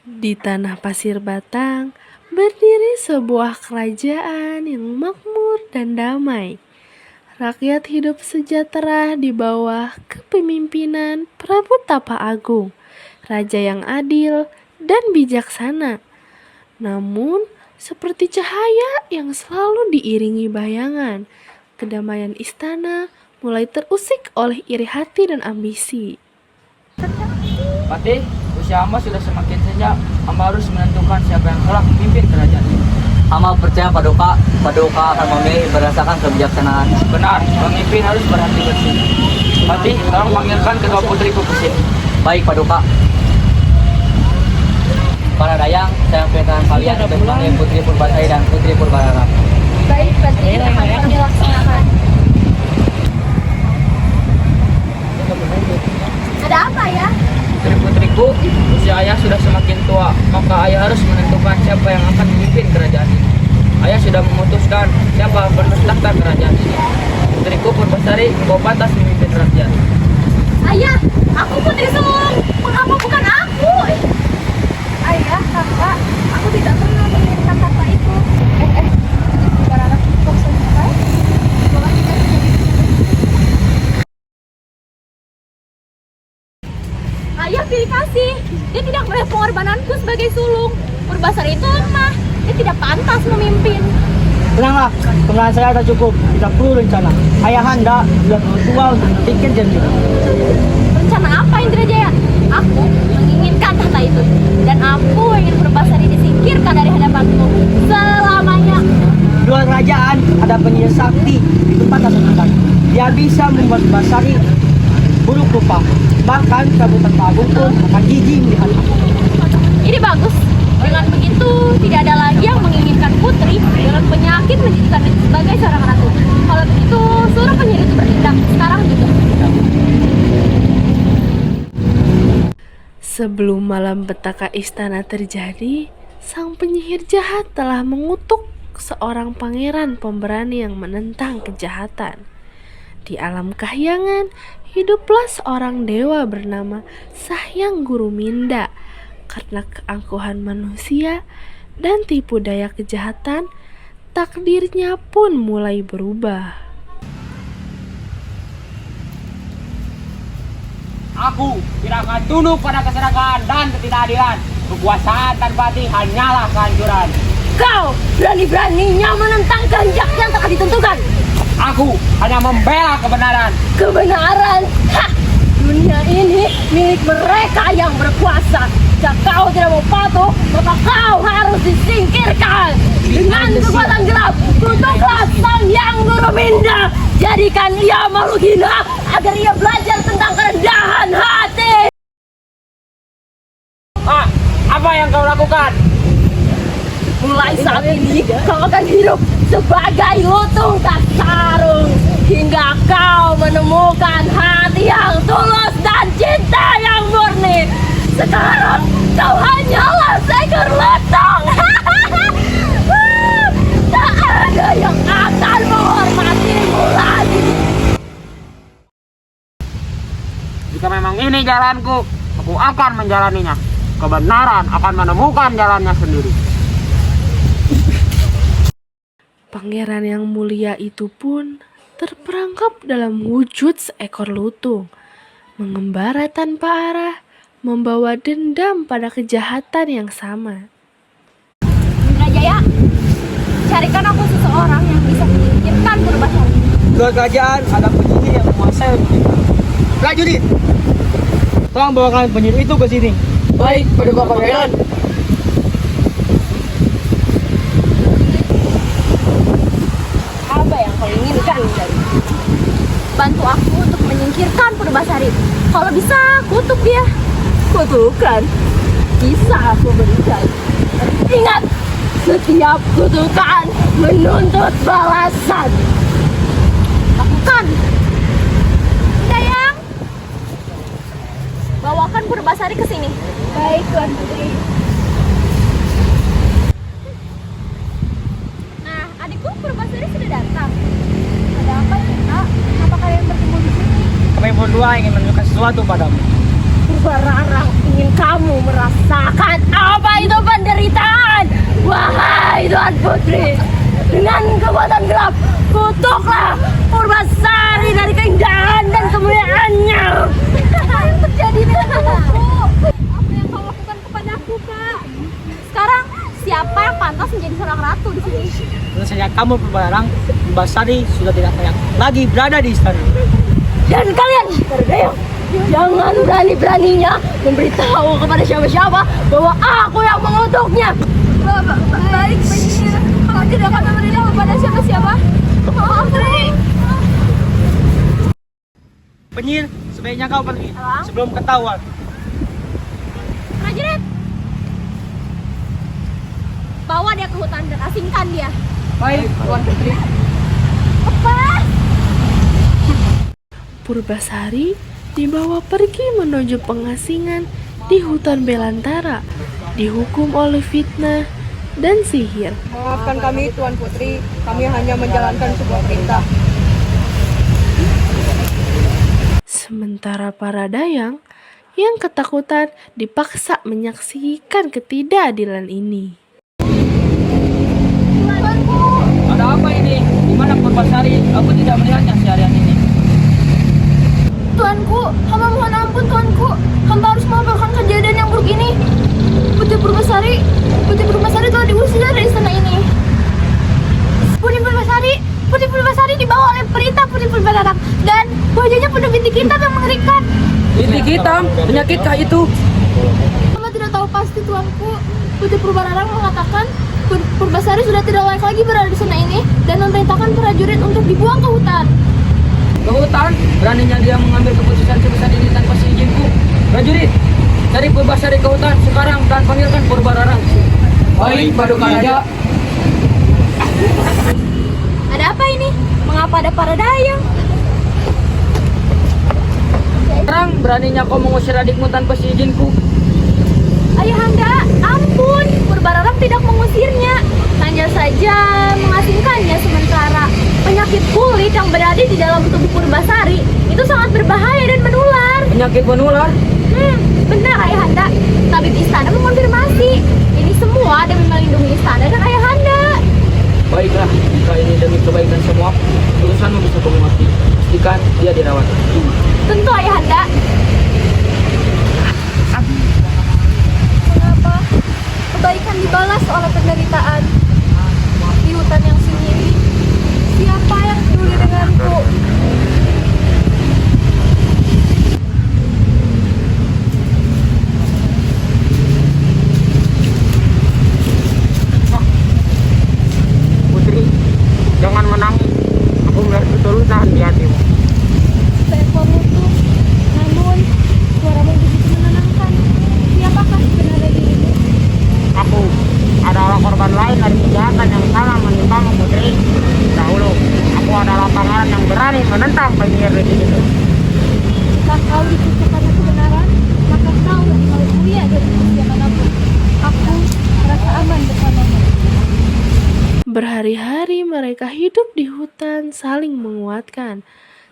Di tanah pasir batang, berdiri sebuah kerajaan yang makmur dan damai. Rakyat hidup sejahtera di bawah kepemimpinan Prabu Tapa Agung, raja yang adil dan bijaksana. Namun, seperti cahaya yang selalu diiringi bayangan, kedamaian istana mulai terusik oleh iri hati dan ambisi. Patih, usia hamba sudah semakin senja. Hamba harus menentukan siapa yang kelak memimpin kerajaan ini. Hamba percaya Paduka akan memilih berdasarkan kebijaksanaan. Benar, pemimpin harus berhati bersih. Patih, tolong panggilkan kedua putriku ke sini. Baik Paduka. Para dayang, saya perintahkan kalian untuk memanggil Putri Purbasari dan Putri Purbarara. Baik, Patih, akan kami laksanakan. Ada apa ya? Putri-putriku, usia ayah sudah semakin tua, maka ayah harus menentukan siapa yang akan memimpin kerajaan ini. Ayah sudah memutuskan siapa penerus tahta kerajaan ini. Putriku Purbasari, kau pantas memimpin rakyat. Ayah, aku putri sulung. Mengapa bukan aku? Ayah, kakak, aku tidak pernah menginginkan kata itu. Barara, kok selesai? Ayah, pilih kasih. Dia tidak melihat pengorbananku sebagai sulung. Purbasari itu lemah. Dia tidak pantas memimpin. Tenanglah, pengalaman saya sudah cukup. Tidak perlu rencana. Ayahanda sudah terlalu tua untuk memikir janji. Rencana apa, Indrajaya? Aku menginginkan tahta itu. Dan aku ingin Purbasari disingkirkan dari hadapanmu selamanya. Di luar kerajaan ada penyihir sakti di tempat tersentuhan. Dia bisa membuat Basari buruk rupa. Bahkan Prabu Tapa Agung pun akan jijik melihatnya. Ini bagus. Dengan begitu, tidak ada lagi yang menginginkan putri dengan penyakit menjadikan itu sebagai seorang ratu. Kalau begitu, suruh penyihir itu bertindak sekarang juga. Sebelum malam petaka istana terjadi, sang penyihir jahat telah mengutuk seorang pangeran pemberani yang menentang kejahatan. Di alam kahyangan, hiduplah seorang dewa bernama Sahyang Guru Minda. Karena keangkuhan manusia dan tipu daya kejahatan, takdirnya pun mulai berubah. Aku tidak akan tunduk pada keserakahan dan ketidakadilan. Kekuasaan tanpa hati hanyalah kehancuran. Kau berani-beraninya menentang kehendak yang telah ditentukan. Aku hanya membela kebenaran. Kebenaran? Hah! Dunia ini milik mereka yang berkuasa. Jika kau tidak mau patuh, maka kau harus disingkirkan. Dengan kekuatan gelap, kutuklah Sahyang Guru Minda. Jadikan ia makhluk hina agar ia belajar tentang kerendahan hati. Apa yang kau lakukan? Mulai saat ini kau akan hidup sebagai lutung tak sarung hingga kau menemukan hati yang tulus dan cinta yang murni. Sekarang kau hanyalah seekor lutung. Tak ada yang akan menghormatimu lagi. Jika memang ini jalanku, aku akan menjalaninya. Kebenaran akan menemukan jalannya sendiri. Pangeran yang mulia itu pun terperangkap dalam wujud seekor lutung, mengembara tanpa arah, membawa dendam pada kejahatan yang sama. Indrajaya, carikan aku seseorang yang bisa menyingkirkan Purbasari. Di luar kerajaan ada penyihir yang menguasai kita. Prajurit, tolong bawakan penyihir itu ke sini. Baik, Paduka Pangeran. Apa yang kau inginkan dari? Bantu aku untuk menyingkirkan Purbasari. Kalau bisa, kutuk dia. Kutukan? Bisa aku berikan. Ingat, setiap kutukan menuntut balasan. Lakukan. Dayang, bawakan Purbasari ke sini. Baik, Tuan Putri. Nah, adikku Purbasari sudah datang. Ada apa, Cinta? Kenapa kalian bertemu di sini? Kami berdua ingin menunjukkan sesuatu padamu. Purbarara, ingin kamu merasakan apa itu penderitaan. Wahai Tuan Putri, dengan kekuatan gelap, kutuklah Purbasari dari keindahan dan kemuliaannya. Apa yang terjadi denganku? Apa yang kau lakukan kepadaku, Kak? Sekarang siapa yang pantas menjadi seorang ratu di sini? Tentu saja kamu Purbararang, Purbasari sudah tidak layak lagi berada di istana. Dan kalian, Terdayang, jangan berani-beraninya memberitahu kepada siapa-siapa bahwa aku yang mengutuknya. Baik, penyihir. Aku tidak akan memberitahu kepada siapa-siapa. Maaf, Tri. Penyihir, sebaiknya kau pergi Elang? sebelum ketahuan. Prajurit, bawa dia ke hutan dan asingkan dia. Baik, Tuan Putri. Apa? Purbasari dibawa pergi menuju pengasingan di hutan belantara, dihukum oleh fitnah dan sihir. Maafkan kami, Tuan Putri. Kami hanya menjalankan sebuah perintah. Sementara para dayang yang ketakutan dipaksa menyaksikan ketidakadilan ini. Ada apa ini? Di mana Purbasari? Aku tidak melihatnya seharian ini. Tuanku, hamba mohon ampun Tuanku. Hamba harus melaporkan kejadian yang buruk ini. Putri Purbasari telah diusir dari istana ini. Putri Purbasari dibawa oleh perintah Putri Purbararang dan wajahnya penuh bintik hitam yang mengerikan. Bintik hitam? Penyakitkah itu? Hamba tidak tahu pasti Tuanku. Putri Purbararang mengatakan Purbasari sudah tidak layak lagi berada di istana ini dan memerintahkan prajurit untuk dibuang ke hutan. Ke hutan? Beraninya dia mengambil keputusan sebesar ini tanpa seizinku. Prajurit, cari Purbasari ke hutan sekarang dan panggilkan Purbararang. Baik, Paduka Raja. Ada apa ini? Mengapa ada para dayang? Sekarang beraninya kau mengusir adikmu tanpa seizinku. Ayahanda, ampun, Purbararang tidak mengusirnya, hanya saja mengasingkannya sementara. Penyakit kulit yang berada di dalam tubuh Purbasari itu sangat berbahaya dan menular. Penyakit menular? Benar Ayahanda. Tabib istana mengonfirmasi. Ini semua demi melindungi istana dan Ayahanda. Baiklah, jika ini demi kebaikan semua, urusanmu bisa kau mengerti. Pastikan dia dirawat. Tentu Ayahanda. Mengapa kebaikan dibalas oleh penderitaan? Di hutan yang sunyi ini, siapa yang peduli denganku? Putri, jangan menangis. Aku melihat ketulusan di hatimu. Seekor lutung, namun suaramu begitu menenangkan. Siapakah sebenarnya dirimu? Aku adalah korban lain dari kejahatan yang sama menimpamu, Putri. Dahulu, aku adalah pangeran yang berani menentang penyihir itu. Jika kau ditutup karena kebenaran, maka kau lebih mulia dari manusia manapun. Aku merasa aman bersamamu. Berhari-hari mereka hidup di hutan saling menguatkan.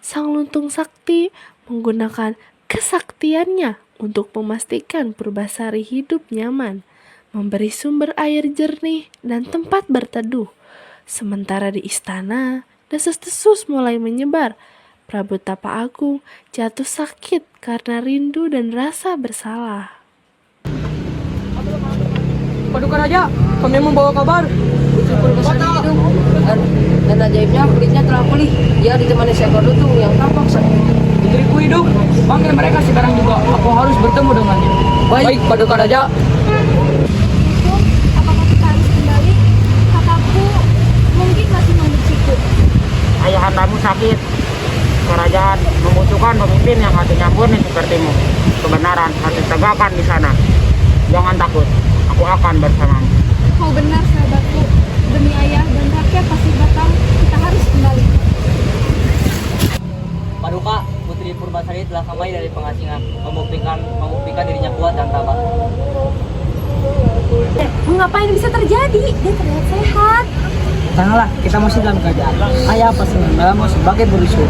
Sang Luntung Sakti menggunakan kesaktiannya untuk memastikan Purbasari hidup nyaman, memberi sumber air jernih dan tempat berteduh. Sementara di istana, desas-desus mulai menyebar. Prabu Tapa Agung jatuh sakit karena rindu dan rasa bersalah. Paduka Raja, kami membawa kabar. Putri Purbasari hidup dan ajaibnya kulitnya telah pulih. Dia ditemani seekor lutung yang tampak sakit. Putriku hidup, panggil mereka sekarang juga. Aku harus bertemu dengannya. Baik, Paduka Raja. Itu, apakah kita harus kembali? Kataku mungkin masih membenciku. Ayahandamu sakit. Kerajaan membutuhkan pemimpin yang hatinya murni sepertimu. Kebenaran harus tegakkan di sana. Jangan takut, aku akan bersamamu. Kau benar sahabatku. Demi ayah dan rakyat pasti batang, kita harus kembali. Paduka, Putri Purbasari telah kembali dari pengasingan, membuktikan dirinya kuat dan tabah. Mengapa ini bisa terjadi? Dia terlihat sehat. Janganlah, kita masih dalam keadaan. Ayah pasti membelamu sebagai berisu.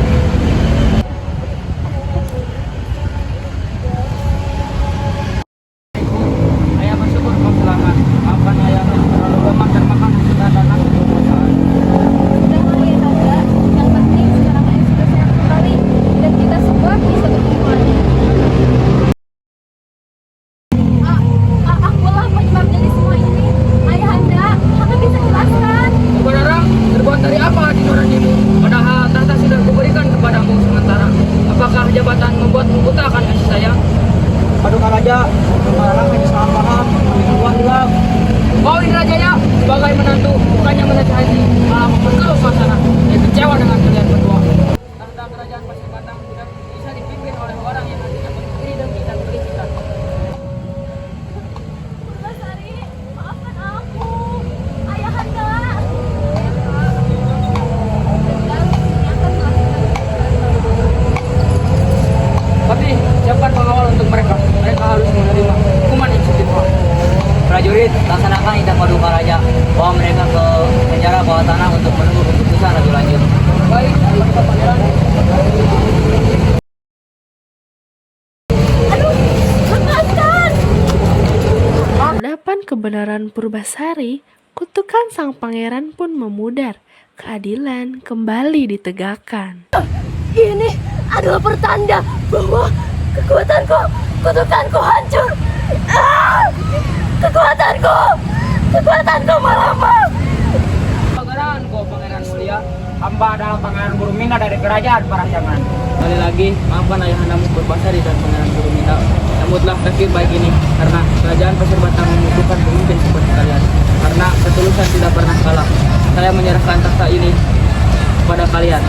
kebenaran Purbasari, kutukan sang pangeran pun memudar. Keadilan kembali ditegakkan. Ini adalah pertanda bahwa kekuatanku, kutukanku hancur. Ah! Kekuatanku melemah. Pangeranku, pangeran mulia, hamba adalah pangeran Burmina dari kerajaan Parajangan. Sekali lagi, maafkan ayahandamu Purbasari dan pangeran Burmina. Sambutlah kaki baik ini, karena kerajaan Pasir Batang membutuhkan pemimpin seperti kalian. Karena ketulusan tidak pernah kalah. Saya menyerahkan takhta ini kepada kalian.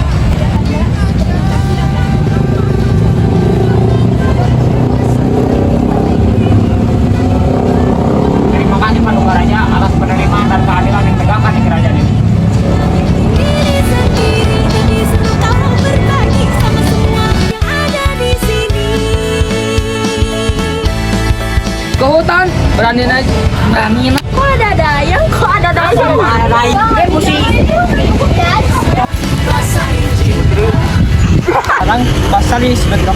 Terima kasih Paduka Raja atas penerimaan dan keadilan yang tegakkan di kerajaan ini. Diri sendiri disuruh kamu berbagi sama semua yang ada di sini. Ke hutan, berani naik. Kok ada dayang? Sekarang Basari sebagai